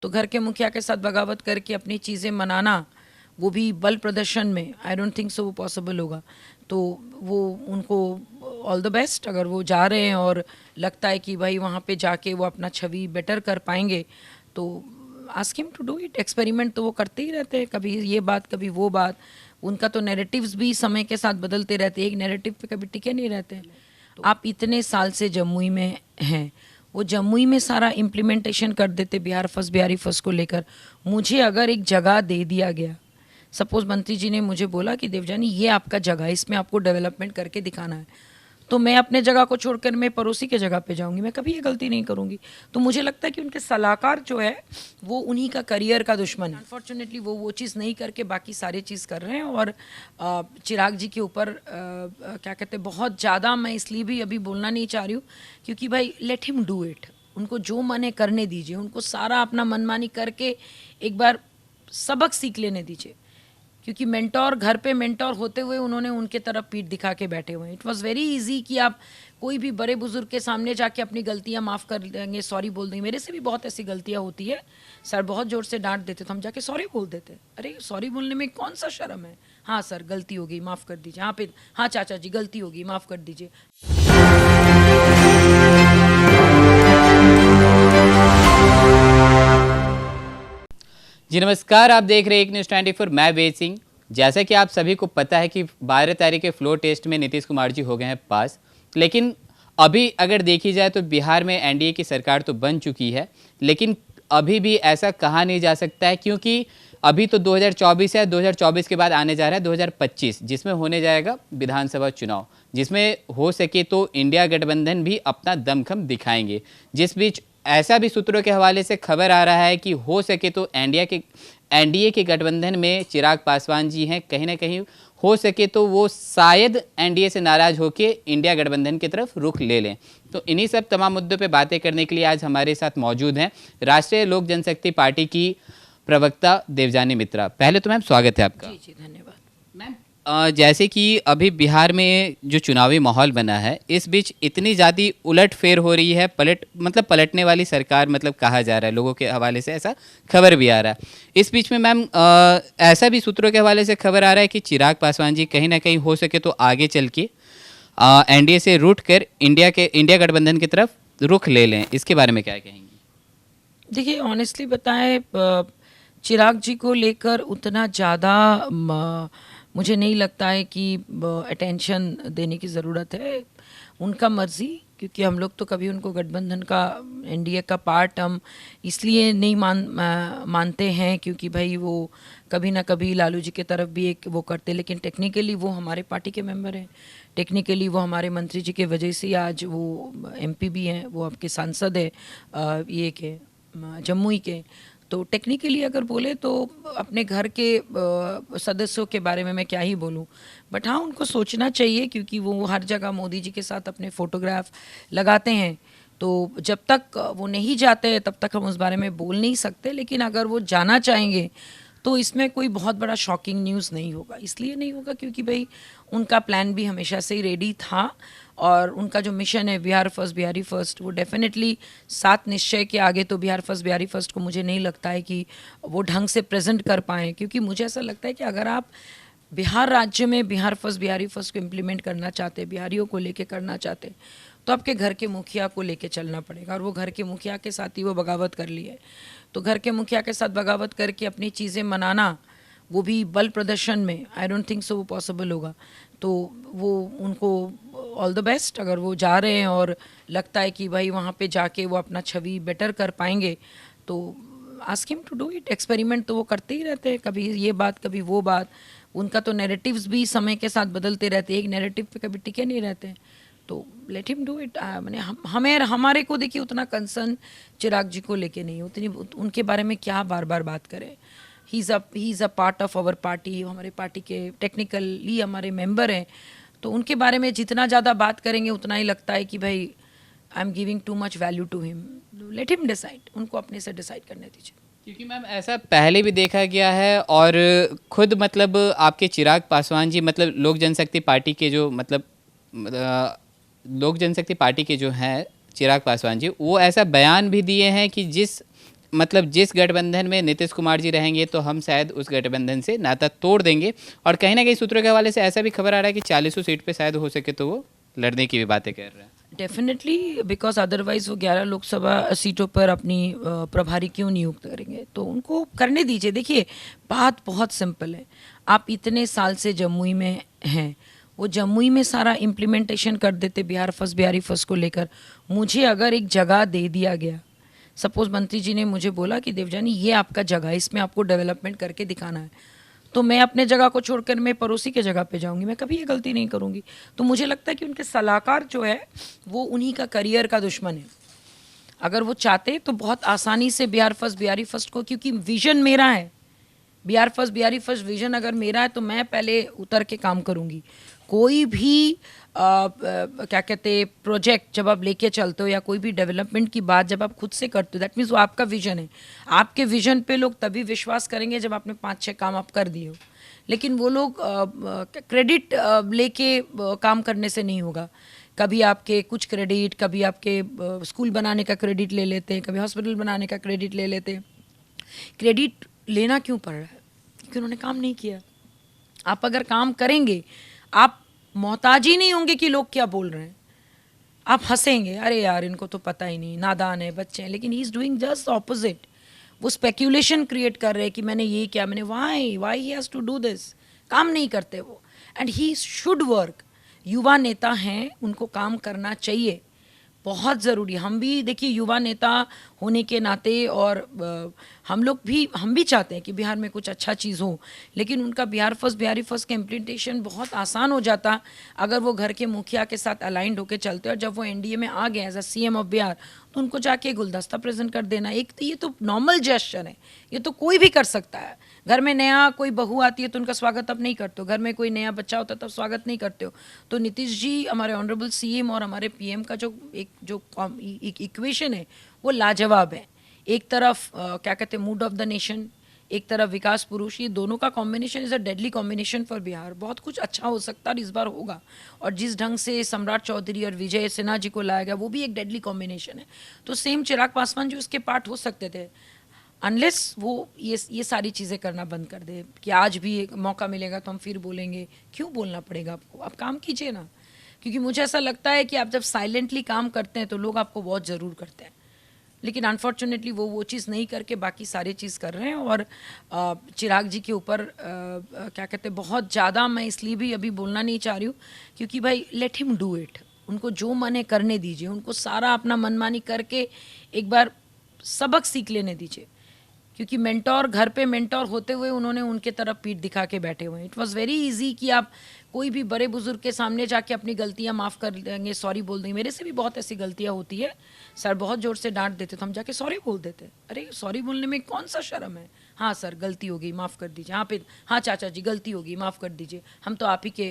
तो घर के मुखिया के साथ बगावत करके अपनी चीज़ें मनाना, वो भी बल प्रदर्शन में, आई डोंट थिंक सो वो पॉसिबल होगा। तो वो उनको ऑल द बेस्ट, अगर वो जा रहे हैं और लगता है कि भाई वहाँ पे जाके वो अपना छवि बेटर कर पाएंगे तो ask him to do it. Experiment तो वो करते ही रहते हैं, कभी ये बात कभी वो बात। उनका तो नैरेटिव्स भी समय के साथ बदलते रहते हैं, एक नैरेटिव पे कभी टिके नहीं रहते। तो आप इतने साल से जमुई में हैं, वो जमुई में सारा इम्प्लीमेंटेशन कर देते बिहार फर्स्ट, बिहारी फर्स्ट को लेकर। मुझे अगर एक जगह दे दिया गया, सपोज मंत्री जी ने मुझे बोला कि देवजानी ये आपका जगह है, इसमें आपको डेवलपमेंट करके दिखाना है, तो मैं अपने जगह को छोड़कर मैं पड़ोसी के जगह पे जाऊंगी, मैं कभी ये गलती नहीं करूंगी। तो मुझे लगता है कि उनके सलाहकार जो है वो उन्हीं का करियर का दुश्मन है। अनफॉर्चुनेटली वो चीज़ नहीं करके बाकी सारी चीज़ कर रहे हैं। और चिराग जी के ऊपर क्या कहते हैं, बहुत ज़्यादा मैं इसलिए भी अभी बोलना नहीं चाह रही हूँ क्योंकि भाई लेट हिम डू इट, उनको जो मन है करने दीजिए, उनको सारा अपना मनमानी करके एक बार सबक सीख लेने दीजिए। क्योंकि मेंटोर, घर पे मेंटोर होते हुए उन्होंने उनके तरफ पीठ दिखा के बैठे हुए हैं। इट वाज वेरी इजी कि आप कोई भी बड़े बुजुर्ग के सामने जाके अपनी गलतियां माफ़ कर देंगे, सॉरी बोल देंगे। मेरे से भी बहुत ऐसी गलतियां होती है, सर बहुत ज़ोर से डांट देते तो हम जाके सॉरी बोल देते। अरे सॉरी बोलने में कौन सा शर्म है। हाँ सर गलती हो गई, माफ़ कर दीजिए। हाँ पे हाँ चाचा जी गलती होगी, माफ़ कर दीजिए। जी नमस्कार, आप देख रहे हैं एक न्यूज़ 24। मैं वेद सिंह। जैसा कि आप सभी को पता है कि 12 तारीख के फ्लोर टेस्ट में नीतीश कुमार जी हो गए हैं पास, लेकिन अभी अगर देखी जाए तो बिहार में एनडीए की सरकार तो बन चुकी है, लेकिन अभी भी ऐसा कहा नहीं जा सकता है क्योंकि अभी तो 2024 है, 2024 के बाद आने जा रहा है 2025, जिसमें होने जाएगा विधानसभा चुनाव, जिसमें हो सके तो इंडिया गठबंधन भी अपना दमखम दिखाएंगे। जिस बीच ऐसा भी सूत्रों के हवाले से खबर आ रहा है कि हो सके तो एनडीए के गठबंधन में चिराग पासवान जी हैं, कहीं ना कहीं हो सके तो वो शायद एनडीए से नाराज होकर इंडिया गठबंधन की तरफ रुख ले लें। तो इन्हीं सब तमाम मुद्दों पे बातें करने के लिए आज हमारे साथ मौजूद हैं राष्ट्रीय लोक जनशक्ति पार्टी की प्रवक्ता देवजानी मित्रा। पहले तो मैम स्वागत है आपका। जी जी धन्यवाद। मैम जैसे कि अभी बिहार में जो चुनावी माहौल बना है, इस बीच इतनी ज़्यादा उलटफेर हो रही है, पलटने वाली सरकार मतलब कहा जा रहा है, लोगों के हवाले से ऐसा खबर भी आ रहा है। इस बीच में मैम ऐसा भी सूत्रों के हवाले से खबर आ रहा है कि चिराग पासवान जी कहीं ना कहीं हो सके तो आगे चल के एनडीए से रूट कर इंडिया गठबंधन की तरफ रुख ले लें। इसके बारे में क्या कहेंगे? देखिए ऑनेस्टली बताएं, चिराग जी को लेकर उतना ज़्यादा मुझे नहीं लगता है कि अटेंशन देने की ज़रूरत है। उनका मर्ज़ी, क्योंकि हम लोग तो कभी उनको गठबंधन का, एनडीए का पार्ट हम इसलिए नहीं मानते हैं क्योंकि भाई वो कभी ना कभी लालू जी के तरफ भी एक वो करते, लेकिन टेक्निकली वो हमारे पार्टी के मेंबर हैं, टेक्निकली वो हमारे मंत्री जी के वजह से आज वो एमपी भी हैं, वो आपके सांसद है ये के जमुई के। तो टेक्निकली अगर बोले तो अपने घर के सदस्यों के बारे में मैं क्या ही बोलूं। बट हाँ उनको सोचना चाहिए क्योंकि वो हर जगह मोदी जी के साथ अपने फ़ोटोग्राफ लगाते हैं, तो जब तक वो नहीं जाते तब तक हम उस बारे में बोल नहीं सकते। लेकिन अगर वो जाना चाहेंगे तो इसमें कोई बहुत बड़ा शॉकिंग न्यूज़ नहीं होगा। इसलिए नहीं होगा क्योंकि भाई उनका प्लान भी हमेशा से ही रेडी था और उनका जो मिशन है बिहार फर्स्ट बिहारी फर्स्ट, वो डेफिनेटली 7 निश्चय के आगे तो बिहार फर्स्ट बिहारी फर्स्ट को मुझे नहीं लगता है कि वो ढंग से प्रेजेंट कर पाएँ। क्योंकि मुझे ऐसा लगता है कि अगर आप बिहार राज्य में बिहार फर्स्ट बिहारी फर्स्ट को इम्प्लीमेंट करना चाहते, बिहारियों को लेके करना चाहते, तो आपके घर के मुखिया को लेके चलना पड़ेगा। और वो घर के मुखिया के साथ ही वो बगावत कर ली है। तो घर के मुखिया के साथ बगावत करके अपनी चीज़ें मनाना, वो भी बल प्रदर्शन में, आई डोंट थिंक सो वो पॉसिबल होगा। तो वो उनको ऑल द बेस्ट, अगर वो जा रहे हैं और लगता है कि भाई वहाँ पे जाके वो अपना छवि बेटर कर पाएंगे तो ask him to do it. Experiment तो वो करते ही रहते हैं, कभी ये बात कभी वो बात। उनका तो नैरेटिव्स भी समय के साथ बदलते रहते हैं, एक नैरेटिव पे कभी टिके नहीं रहते। तो लेट हिम डू इट। मैंने हमारे को देखिए उतना कंसर्न चिराग जी को लेके नहीं, उतनी उनके बारे में क्या बार बार बात करें। He is a part of our party, हमारे पार्टी के टेक्निकली हमारे मेंबर हैं। तो उनके बारे में जितना ज़्यादा बात करेंगे उतना ही लगता है कि भाई I am giving too much value to him. Let him decide, उनको अपने से डिसाइड करने दीजिए। क्योंकि मैम ऐसा पहले भी देखा गया है और खुद मतलब आपके चिराग पासवान जी मतलब लोक जनशक्ति पार्टी के जो लोक जनशक्ति पार्टी के जो हैं चिराग पासवान जी, वो ऐसा बयान भी दिए हैं कि जिस मतलब जिस गठबंधन में नीतीश कुमार जी रहेंगे तो हम शायद उस गठबंधन से नाता तोड़ देंगे। और कहीं ना कहीं सूत्रों के हवाले से ऐसा भी खबर आ रहा है कि 40 सीट पे शायद हो सके तो वो लड़ने की भी बातें कर रहे हैं। डेफिनेटली, बिकॉज अदरवाइज वो 11 लोकसभा सीटों पर अपनी प्रभारी क्यों नियुक्त करेंगे, तो उनको करने दीजिए। देखिए, बात बहुत सिंपल है। आप इतने साल से जमुई में हैं, वो जमुई में सारा इम्प्लीमेंटेशन कर देते बिहार फर्स्ट, बिहारी फर्स्ट को लेकर। मुझे अगर एक जगह दे दिया गया, सपोज मंत्री जी ने मुझे बोला कि देवजानी ये आपका जगह है, इसमें आपको डेवलपमेंट करके दिखाना है, तो मैं अपने जगह को छोड़कर मैं पड़ोसी के जगह पे जाऊंगी, मैं कभी ये गलती नहीं करूंगी। तो मुझे लगता है कि उनके सलाहकार जो है वो उन्हीं का करियर का दुश्मन है। अगर वो चाहते तो बहुत आसानी से बिहार फर्स्ट, बिहारी फर्स्ट को, क्योंकि विजन मेरा है, Bihar first, Bihari first vision अगर मेरा है तो मैं पहले उतर के काम करूंगी। कोई भी क्या कहते प्रोजेक्ट जब आप लेके चलते हो या कोई भी डेवलपमेंट की बात जब आप खुद से करते हो, दैट मीन्स वो आपका विजन है। आपके विजन पे लोग तभी विश्वास करेंगे जब आपने 5-6 काम आप कर दिए हो। लेकिन वो लोग क्रेडिट लेके काम करने से नहीं होगा। कभी आपके कुछ क्रेडिट, कभी आपके स्कूल बनाने का क्रेडिट ले लेते हैं, कभी हॉस्पिटल बनाने का क्रेडिट ले लेते हैं। क्रेडिट लेना क्यों पड़ रहा है? क्योंकि उन्होंने काम नहीं किया। आप अगर काम करेंगे, आप मोहताज ही नहीं होंगे कि लोग क्या बोल रहे हैं। आप हंसेंगे, अरे यार इनको तो पता ही नहीं, नादान है, बच्चे हैं। लेकिन he is doing just opposite. वो स्पेक्यूलेशन क्रिएट कर रहे हैं कि मैंने ये किया, मैंने why he has to do this. काम नहीं करते वो, एंड ही शुड वर्क। युवा नेता हैं, उनको काम करना चाहिए, बहुत ज़रूरी। हम भी देखिए युवा नेता होने के नाते, और हम भी चाहते हैं कि बिहार में कुछ अच्छा चीज़ हो, लेकिन उनका बिहार फर्स्ट, बिहारी फर्स्ट का इम्प्लीमेंटेशन बहुत आसान हो जाता अगर वो घर के मुखिया के साथ अलाइंड होकर चलते। और जब वो एनडीए में आ गए as a CM of Bihar, तो उनको जाके गुलदस्ता प्रेजेंट कर देना, एक तो ये तो नॉर्मल जेस्चर है, ये तो कोई भी कर सकता है। घर में नया कोई बहू आती है तो उनका स्वागत आप नहीं करते हो, घर में कोई नया बच्चा होता है तब स्वागत नहीं करते हो। तो नीतीश जी, हमारे ऑनरेबल सीएम और हमारे पीएम का जो एक इक्वेशन है वो लाजवाब है। एक तरफ क्या कहते हैं मूड ऑफ द नेशन, एक तरफ विकास पुरुष, ये दोनों का combination is a deadly combination for Bihar. बहुत कुछ अच्छा हो सकता है और इस बार होगा। और जिस ढंग से सम्राट चौधरी और विजय सिन्हा जी को लाया गया वो भी एक डेडली कॉम्बिनेशन है। तो सेम चिराग पासवान जो उसके पार्ट हो सकते थे, अनलेस वो ये सारी चीज़ें करना बंद कर दे कि आज भी एक मौका मिलेगा तो हम फिर बोलेंगे। क्यों बोलना पड़ेगा आपको? आप काम कीजिए ना। क्योंकि मुझे ऐसा लगता है कि आप जब साइलेंटली काम करते हैं तो लोग आपको बहुत ज़रूर करते हैं, लेकिन अनफॉर्चुनेटली वो चीज़ नहीं करके बाकी सारी चीज़ कर रहे हैं। और चिराग जी के ऊपर क्या कहते हैं बहुत ज़्यादा मैं इसलिए भी अभी बोलना नहीं चाह रही हूँ, क्योंकि भाई लेट हिम डू इट। उनको जो मन है करने दीजिए, उनको सारा अपना मनमानी करके एक बार सबक सीख लेने दीजिए। क्योंकि मेंटोर, घर पे मेंटोर होते हुए उन्होंने उनके तरफ पीठ दिखा के बैठे हुए हैं। इट वाज वेरी इजी कि आप कोई भी बड़े बुजुर्ग के सामने जाके अपनी गलतियां माफ़ कर देंगे, सॉरी बोल देंगे। मेरे से भी बहुत ऐसी गलतियां होती है, सर बहुत ज़ोर से डांट देते तो हम जाके सॉरी बोल देते। अरे सॉरी बोलने में कौन सा शर्म है? हाँ सर गलती हो गई, माफ़ कर दीजिए। हाँ पे हाँ चाचा जी गलती होगी, माफ़ कर दीजिए, हम तो आप ही के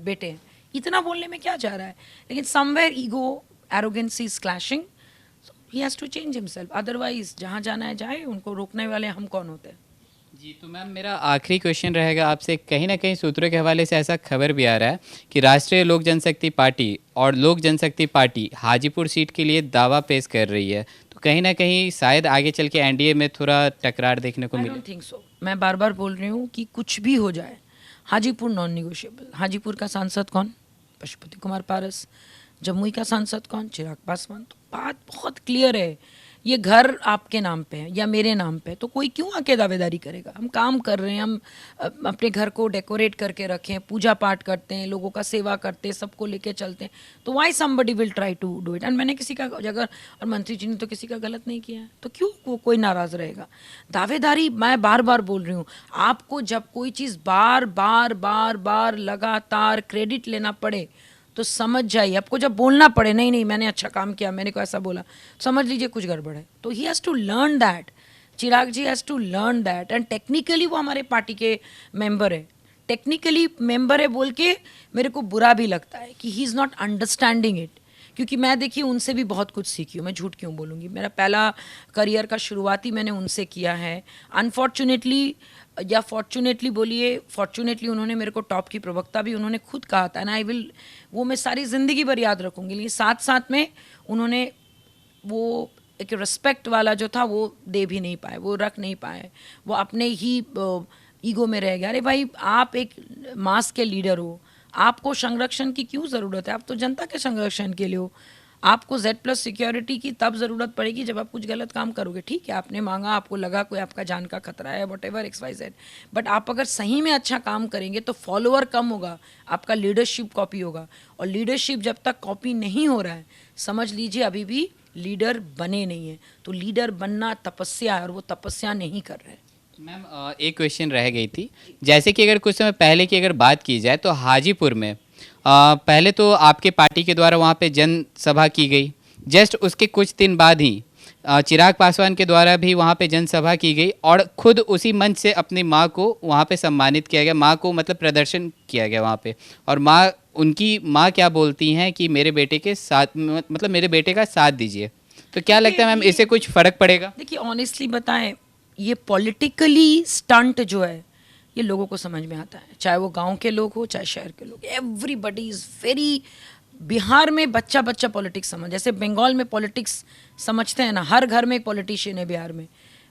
बेटे हैं। इतना बोलने में क्या जा रहा है? लेकिन somewhere ego, arrogance is clashing. He has to change himself, otherwise जहाँ जाना है जाए, उनको रोकने वाले हम कौन होते हैं? जी, तो मैम मेरा आखिरी क्वेश्चन रहेगा आपसे। कहीं ना कहीं सूत्रों के हवाले से ऐसा खबर भी आ रहा है कि राष्ट्रीय लोक जनशक्ति पार्टी और लोक जनशक्ति पार्टी हाजीपुर सीट के लिए दावा पेश कर रही है, तो कहीं ना कहीं शायद आगे चल के एनडीए में थोड़ा टकरार देखने को आई मिले। Don't think so. मैं बार बार बोल रही हूँ कि कुछ भी हो जाए, हाजीपुर नॉन निगोशिएबल। हाजीपुर का सांसद कौन? पशुपति कुमार पारस। जमुई का सांसद कौन? चिराग पासवान। तो बात बहुत क्लियर है। ये घर आपके नाम पे है या मेरे नाम पे है, तो कोई क्यों आके दावेदारी करेगा? हम काम कर रहे हैं, हम अपने घर को डेकोरेट करके रखें, पूजा पाठ करते हैं, लोगों का सेवा करते हैं, सबको लेके चलते हैं, तो why somebody will try to do it? And मैंने किसी का अगर, और मंत्री जी ने तो किसी का गलत नहीं किया है, तो क्यों कोई नाराज़ रहेगा? दावेदारी, मैं बार बार बोल रही हूँ, आपको जब कोई चीज़ बार बार बार बार लगातार क्रेडिट लेना पड़े तो समझ जाइए, आपको जब बोलना पड़े नहीं नहीं मैंने अच्छा काम किया, मैंने को ऐसा बोला, समझ लीजिए कुछ गड़बड़ है। तो he has to learn that, Chirag ji has to learn that. And technically वो हमारे पार्टी के मेंबर है, टेक्निकली मेंबर है बोल के मेरे को बुरा भी लगता है कि he is not understanding it. क्योंकि मैं देखिए उनसे भी बहुत कुछ सीखी हूँ, मैं झूठ क्यों बोलूँगी। मेरा पहला करियर का शुरुआती मैंने उनसे किया है। अनफॉर्चुनेटली या फॉर्चुनेटली बोलिए, फॉर्चुनेटली उन्होंने मेरे को टॉप की प्रवक्ता भी उन्होंने खुद कहा था, ना आई विल, वो मैं सारी ज़िंदगी भर याद रखूँगी। लेकिन साथ साथ में उन्होंने वो एक रिस्पेक्ट वाला जो था वो दे भी नहीं पाए, वो रख नहीं पाए, वो अपने ही ईगो में रह गया। अरे भाई, आप एक मास के लीडर हो, आपको संरक्षण की क्यों ज़रूरत है? आप तो जनता के संरक्षण के लिए हो। आपको Z+ सिक्योरिटी की तब ज़रूरत पड़ेगी जब आप कुछ गलत काम करोगे। ठीक है, आपने मांगा, आपको लगा कोई आपका जान का खतरा है, वॉटेवर XYZ, बट आप अगर सही में अच्छा काम करेंगे तो फॉलोअर कम होगा, आपका लीडरशिप कॉपी होगा। और लीडरशिप जब तक कॉपी नहीं हो रहा है, समझ लीजिए अभी भी लीडर बने नहीं है। तो लीडर बनना तपस्या है और वो तपस्या नहीं कर रहे। मैम एक क्वेश्चन रह गई थी, जैसे कि अगर कुछ समय पहले की अगर बात की जाए तो हाजीपुर में पहले तो आपके पार्टी के द्वारा वहाँ पे जनसभा की गई, जस्ट उसके कुछ दिन बाद ही चिराग पासवान के द्वारा भी वहाँ पे जनसभा की गई और खुद उसी मंच से अपनी माँ को वहाँ पे सम्मानित किया गया, माँ को मतलब प्रदर्शन किया गया वहाँ पे। और माँ, उनकी माँ क्या बोलती हैं कि मेरे बेटे के साथ, मतलब मेरे बेटे का साथ दीजिए। तो क्या लगता है मैम, इससे कुछ फ़र्क पड़ेगा? देखिए, ऑनेस्टली बताएं, ये पॉलिटिकली स्टंट जो है ये लोगों को समझ में आता है, चाहे वो गांव के लोग हो चाहे शहर के लोग। एवरीबडी इज़ वेरी, बिहार में बच्चा बच्चा पॉलिटिक्स समझ, जैसे बंगाल में पॉलिटिक्स समझते हैं ना, हर घर में एक पॉलिटिशियन है बिहार में।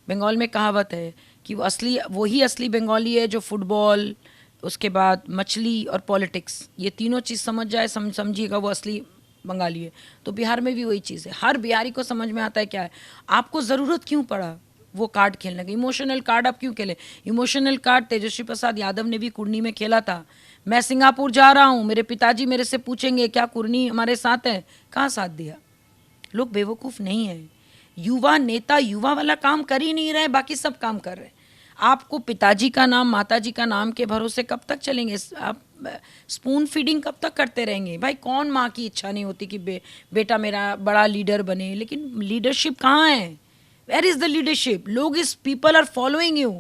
बंगाल में कहावत है कि वो असली, वही असली बंगाली है जो फुटबॉल, उसके बाद मछली और पॉलिटिक्स, ये तीनों चीज़ समझ जाए, समझिएगा वो असली बंगाली है। तो बिहार में भी वही चीज़ है, हर बिहारी को समझ में आता है क्या है। आपको ज़रूरत क्यों पड़ा वो कार्ड खेलने का? इमोशनल कार्ड आप क्यों खेले? इमोशनल कार्ड तेजस्वी प्रसाद यादव ने भी कुर्नी में खेला था। मैं सिंगापुर जा रहा हूँ, मेरे पिताजी मेरे से पूछेंगे क्या कुर्नी हमारे साथ है? कहाँ साथ दिया? लोग बेवकूफ़ नहीं है। युवा नेता युवा वाला काम कर ही नहीं रहे, बाकी सब काम कर रहे हैं। आपको पिताजी का नाम, माताजी का नाम के भरोसे कब तक चलेंगे? आप स्पून फीडिंग कब तक करते रहेंगे? भाई, कौन माँ की इच्छा नहीं होती कि बेटा मेरा बड़ा लीडर बने? लेकिन लीडरशिप कहाँ है? Where is the leadership? लोग, इस people are following you,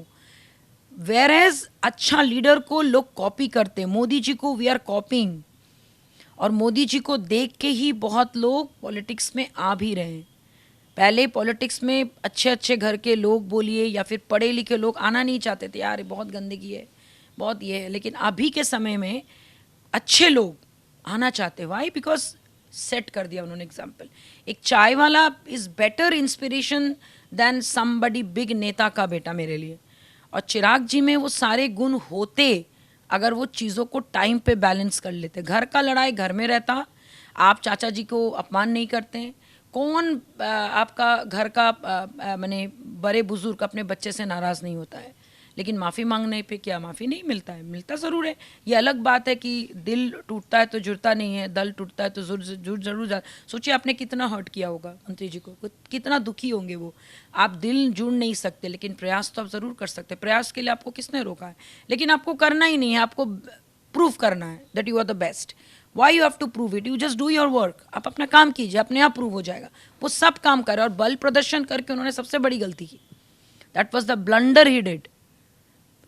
whereas अच्छा लीडर को लोग कॉपी करते हैं। मोदी जी को वी आर कॉपिंग, और मोदी जी को देख के ही बहुत लोग पॉलिटिक्स में आ भी रहे हैं। पहले पॉलिटिक्स में अच्छे अच्छे घर के लोग बोलिए या फिर पढ़े लिखे लोग आना नहीं चाहते थे, यार ये बहुत गंदगी है, बहुत ये है। लेकिन अभी के समय में अच्छे लोग आना चाहते। वाई? बिकॉज सेट कर दिया उन्होंने एग्जाम्पल। एक चाय वाला is better inspiration than somebody big नेता का बेटा मेरे लिए। और चिराग जी में वो सारे गुण होते अगर वो चीज़ों को टाइम पे बैलेंस कर लेते। घर का लड़ाई घर में रहता, आप चाचा जी को अपमान नहीं करते हैं। कौन आपका घर का माने बड़े बुजुर्ग अपने बच्चे से नाराज़ नहीं होता है? लेकिन माफ़ी मांगने पे क्या माफ़ी नहीं मिलता है? मिलता ज़रूर है। ये अलग बात है कि दिल टूटता है तो जुड़ता नहीं है, दल टूटता है तो जुड़ जरूर जा। सोचिए आपने कितना हर्ट किया होगा मंत्री जी को, कितना दुखी होंगे वो। आप दिल जुड़ नहीं सकते, लेकिन प्रयास तो आप ज़रूर कर सकते। प्रयास के लिए आपको किसने रोका है? लेकिन आपको करना ही नहीं है, आपको प्रूव करना है that you are the best. Why you have to prove it? You just do your work. आप अपना काम कीजिए, अपने आप प्रूव हो जाएगा। वो सब काम करे, और बल प्रदर्शन करके उन्होंने सबसे बड़ी गलती की। That was the blunder he did.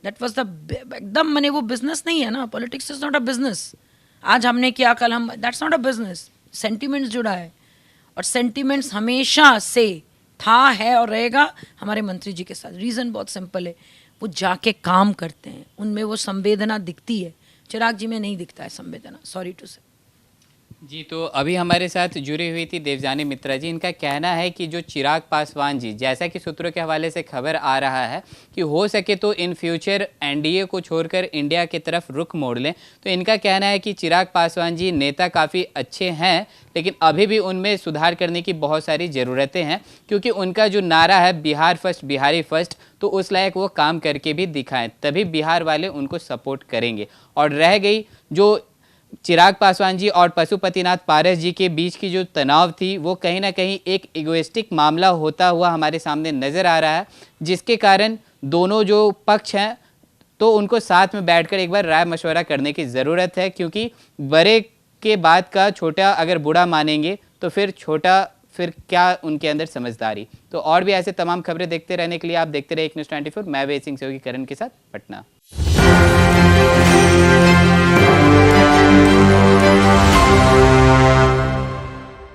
That was the एकदम, मैंने वो बिजनेस नहीं है ना, politics is not a business. आज हमने किया कल हम, that's not a business. Sentiments जुड़ा है, और सेंटिमेंट्स हमेशा से था, है और रहेगा हमारे मंत्री जी के साथ। रीज़न बहुत सिंपल है, वो जाके काम करते हैं, उनमें वो संवेदना दिखती है। चिराग जी में नहीं दिखता है संवेदना, सॉरी टू से। जी, तो अभी हमारे साथ जुड़ी हुई थी देवजानी मित्रा जी। इनका कहना है कि जो चिराग पासवान जी, जैसा कि सूत्रों के हवाले से खबर आ रहा है कि हो सके तो इन फ्यूचर एनडीए को छोड़कर इंडिया की तरफ रुख मोड़ लें। तो इनका कहना है कि चिराग पासवान जी नेता काफ़ी अच्छे हैं, लेकिन अभी भी उनमें सुधार करने की बहुत सारी ज़रूरतें हैं, क्योंकि उनका जो नारा है बिहार फर्स्ट बिहारी फर्स्ट, तो उस लायक वो काम करके भी दिखाएं, तभी बिहार वाले उनको सपोर्ट करेंगे। और रह गई जो चिराग पासवान जी और पशुपतिनाथ पारस जी के बीच की जो तनाव थी, वो कहीं ना कहीं एक इगोइस्टिक मामला होता हुआ हमारे सामने नज़र आ रहा है, जिसके कारण दोनों जो पक्ष हैं तो उनको साथ में बैठकर एक बार राय मशवरा करने की ज़रूरत है, क्योंकि बड़े के बाद का छोटा अगर बुरा मानेंगे तो फिर क्या उनके अंदर समझदारी। तो और भी ऐसे तमाम खबरें देखते रहने के लिए आप देखते रहे एक न्यूज़ 24। मैं वेद सिंह सहयोगी करण के साथ, पटना।